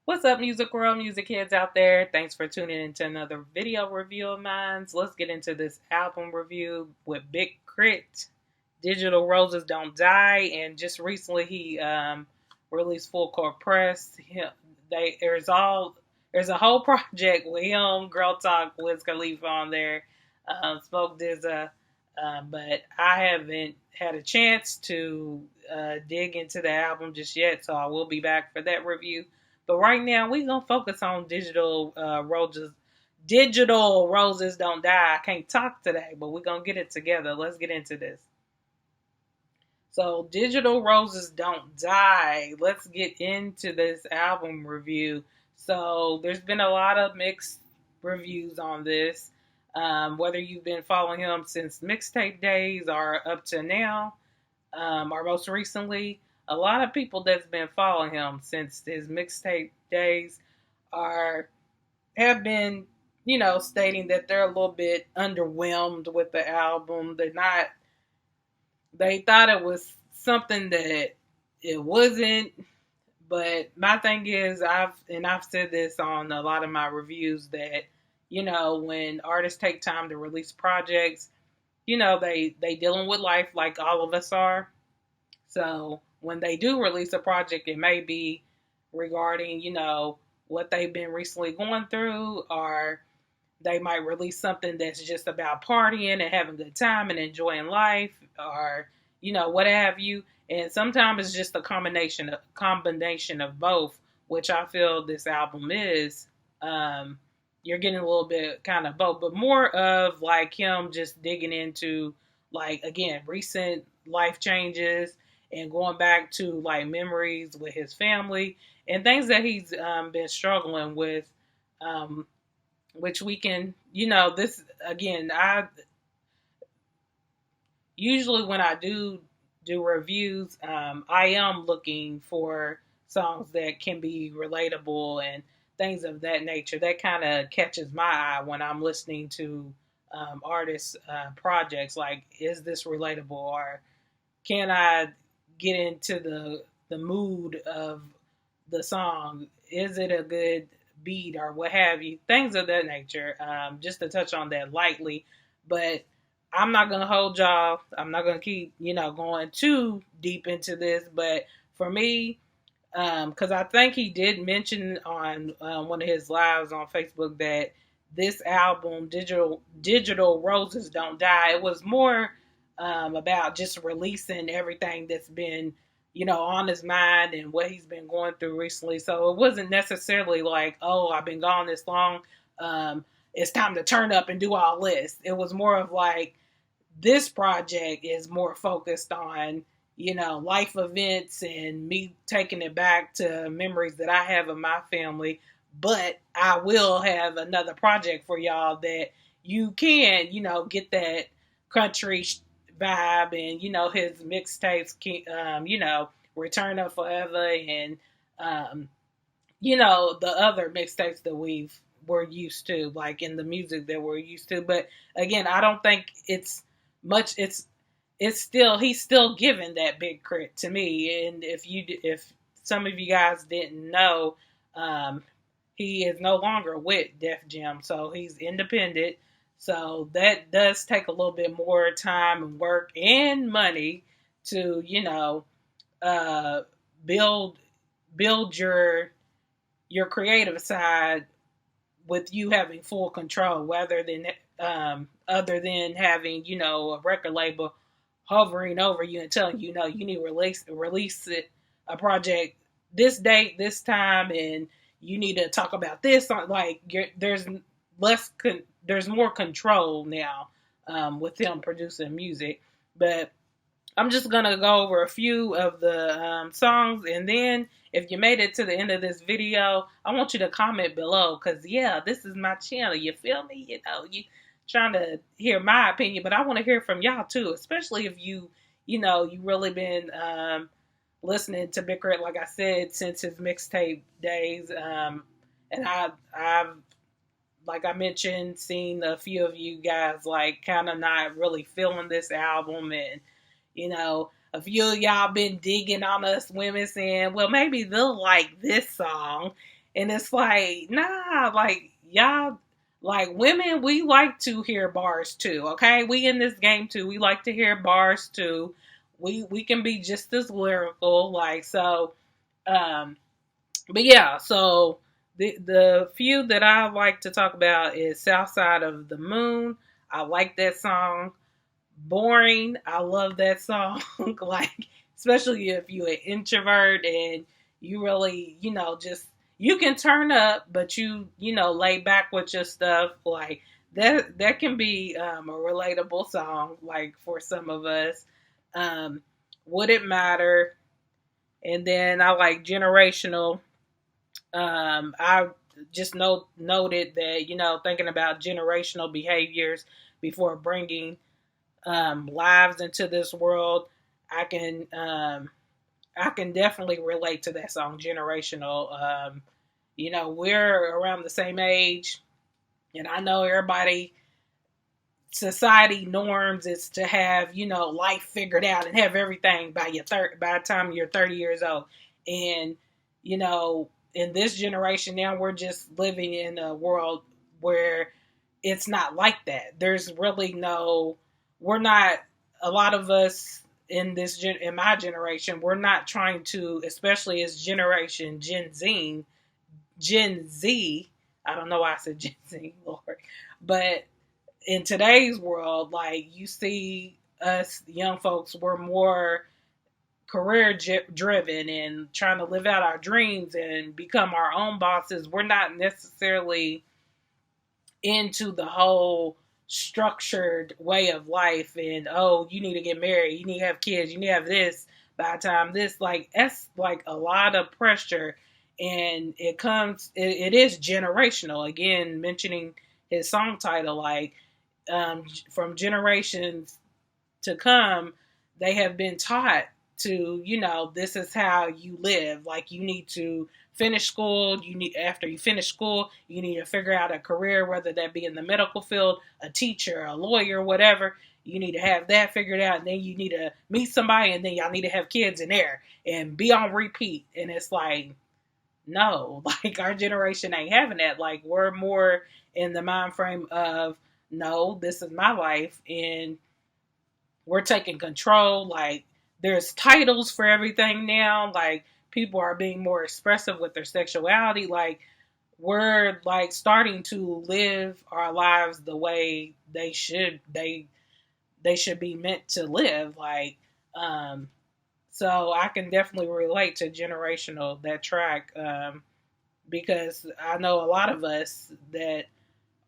What's up, music world, music heads out there? Thanks for tuning into another video review of mine. Let's get into this album review with Big Crit. Digital Roses Don't Die, and just recently he released Full Court Press. There's a whole project with him, Girl Talk, Wiz Khalifa on there, Smoke Dizza, but I haven't had a chance to dig into the album just yet, so I will be back for that review. But right now, we're gonna focus on digital roses. Digital roses don't die. I can't talk today, but we're gonna get it together. Let's get into this. So, digital roses don't die. Let's get into this album review. So, there's been a lot of mixed reviews on this. Whether you've been following him since mixtape days or up to now, or most recently, a lot of people that's been following him since his mixtape days are have been, stating that they're a little bit underwhelmed with the album. They thought it was something that it wasn't. But my thing is, I've said this on a lot of my reviews that, when artists take time to release projects, they dealing with life like all of us are. So when they do release a project, it may be regarding, what they've been recently going through, or they might release something that's just about partying and having a good time and enjoying life, or what have you. And sometimes it's just a combination of both, which I feel this album is. You're getting a little bit kind of both, but more of like him just digging into, like, again, recent life changes and going back to like memories with his family and things that he's been struggling with, which we can, this again, I usually when I do reviews, I am looking for songs that can be relatable and things of that nature. That kind of catches my eye when I'm listening to artists' projects. Like, is this relatable, or can I get into the mood of the song? Is it a good beat or what have you? Things of that nature. Just to touch on that lightly, but I'm not gonna hold y'all. I'm not gonna keep going too deep into this. But for me, because I think he did mention on one of his lives on Facebook that this album, Digital Roses Don't Die, it was more about just releasing everything that's been, on his mind and what he's been going through recently. So it wasn't necessarily like, oh, I've been gone this long. It's time to turn up and do all this. It was more of like, this project is more focused on, life events and me taking it back to memories that I have of my family. But I will have another project for y'all that you can, get that country vibe, and, his mixtapes, Return of Forever, and, the other mixtapes that we're used to, like in the music that we're used to. But again, I don't think it's much. It's still, he's still giving that Big Crit to me. And if some of you guys didn't know, he is no longer with Def Jam, so he's independent. So that does take a little bit more time and work and money to uh, build your creative side with you having full control, rather than other than having a record label hovering over you and telling you, you need to release a project this date, this time, and you need to talk about this. Like, there's more control now with him producing music. But I'm just gonna go over a few of the songs, and then if you made it to the end of this video, I want you to comment below, because yeah, this is my channel. You feel me? You trying to hear my opinion, but I want to hear from y'all too, especially if you really been listening to Big Crit, like I said, since his mixtape days. And I've, like I mentioned, seen a few of you guys like kind of not really feeling this album, and a few of y'all been digging on us women saying, well, maybe they'll like this song. And it's like, nah, like y'all, like women, we like to hear bars too. Okay, we in this game too. We like to hear bars too. We can be just as lyrical, like so. Um, but yeah, so the few that I like to talk about is South Side of the Moon. I like that song. Boring. I love that song. Like, especially if you're an introvert and you really, just you can turn up, but lay back with your stuff. Like that can be a relatable song, like for some of us. Um, Would it matter? And then I like generational. I just noted that thinking about generational behaviors before bringing lives into this world. I can I can definitely relate to that song, generational. We're around the same age, and I know everybody. Society norms is to have life figured out and have everything by the time you're 30 years old, and you know in this generation now we're just living in a world where it's not like that. There's really no, we're not, a lot of us in my generation, we're not trying to, especially as Gen Z. I don't know why I said Gen Z, Lord, but in today's world, like you see us young folks, we're more career driven and trying to live out our dreams and become our own bosses. We're not necessarily into the whole structured way of life and oh, you need to get married, you need to have kids, you need to have this by the time this, like that's like a lot of pressure, and it is generational, again mentioning his song title, like from generations to come, they have been taught to, this is how you live. Like you need to finish school. After you finish school, you need to figure out a career, whether that be in the medical field, a teacher, a lawyer, whatever. You need to have that figured out, and then you need to meet somebody, and then y'all need to have kids in there and be on repeat. And it's like, no, like our generation ain't having that. Like we're more in the mind frame of, no, this is my life, and we're taking control. Like there's titles for everything now. Like people are being more expressive with their sexuality. Like we're like starting to live our lives the way they should be meant to live. Like so I can definitely relate to generational, that track, because I know a lot of us that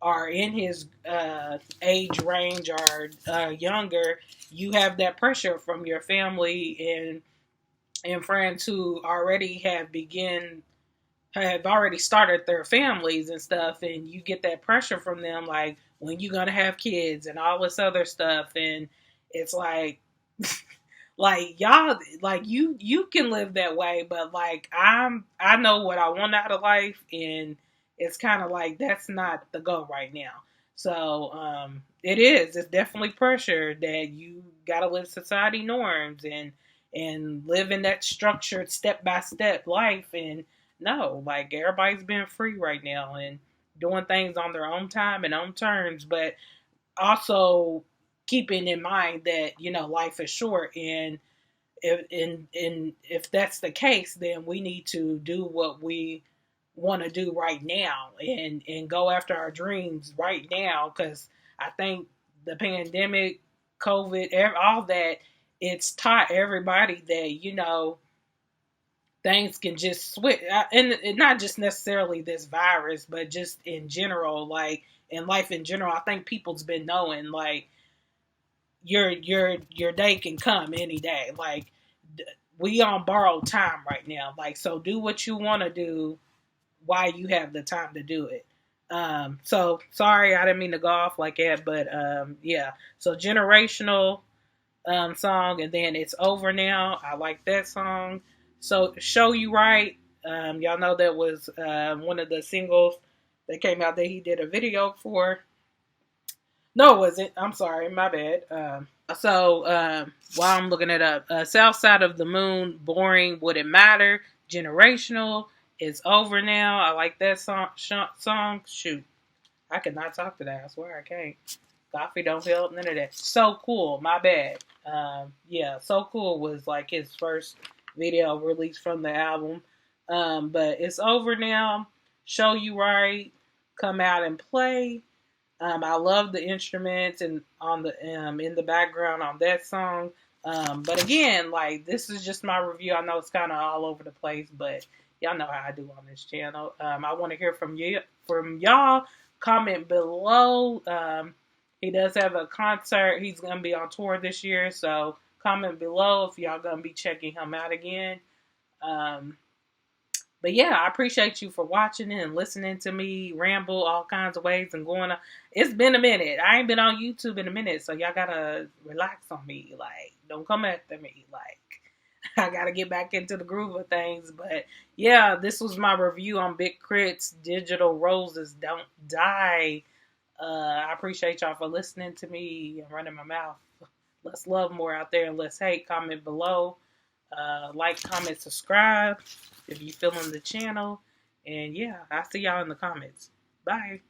are in his age range or younger, you have that pressure from your family and friends who already have already started their families and stuff, and you get that pressure from them, like when you gonna have kids and all this other stuff, and it's like like y'all, like you can live that way, but like I know what I want out of life, and it's kind of like that's not the goal right now. So it's definitely pressure that you gotta live society norms and live in that structured step by step life. And no, like everybody's being free right now and doing things on their own time and own terms, but also keeping in mind that life is short, and if that's the case, then we need to do what we want to do right now and go after our dreams right now, because I think the pandemic, COVID, all that, it's taught everybody that things can just switch, and not just necessarily this virus, but just in general, like in life in general. I think people's been knowing, like your day can come any day. Like we on borrowed time right now. Like so, do what you want to do while you have the time to do it. So sorry, I didn't mean to go off like that, but yeah. So generational song, and then It's Over Now. I like that song. So Show You Right. Y'all know that was one of the singles that came out that he did a video for. No, it wasn't. I'm sorry, my bad. While I'm looking it up, South Side of the Moon, Boring, Would It Matter, Generational, It's over now. I like that song. Shoot, I could not talk to that. I swear I can't. Coffee don't help. None of that. So Cool. My bad. Yeah, So Cool was like his first video released from the album. But it's over now. Show You Right. Come out and play. I love the instruments and on the in the background on that song. But again, like this is just my review. I know it's kind of all over the place, but y'all know how I do on this channel. I want to hear from y'all. Comment below. He does have a concert. He's gonna be on tour this year, so comment below if y'all gonna be checking him out again. But yeah, I appreciate you for watching it and listening to me ramble all kinds of ways and going on. It's been a minute. I ain't been on YouTube in a minute, so y'all gotta relax on me. Like, don't come after me. Like, I gotta get back into the groove of things. But yeah, this was my review on Big K.R.I.T.S Digital Roses Don't Die. I appreciate y'all for listening to me and running my mouth. Let's love more out there and let's hate. Comment below. Like, comment, subscribe if you feeling the channel. And yeah, I'll see y'all in the comments. Bye.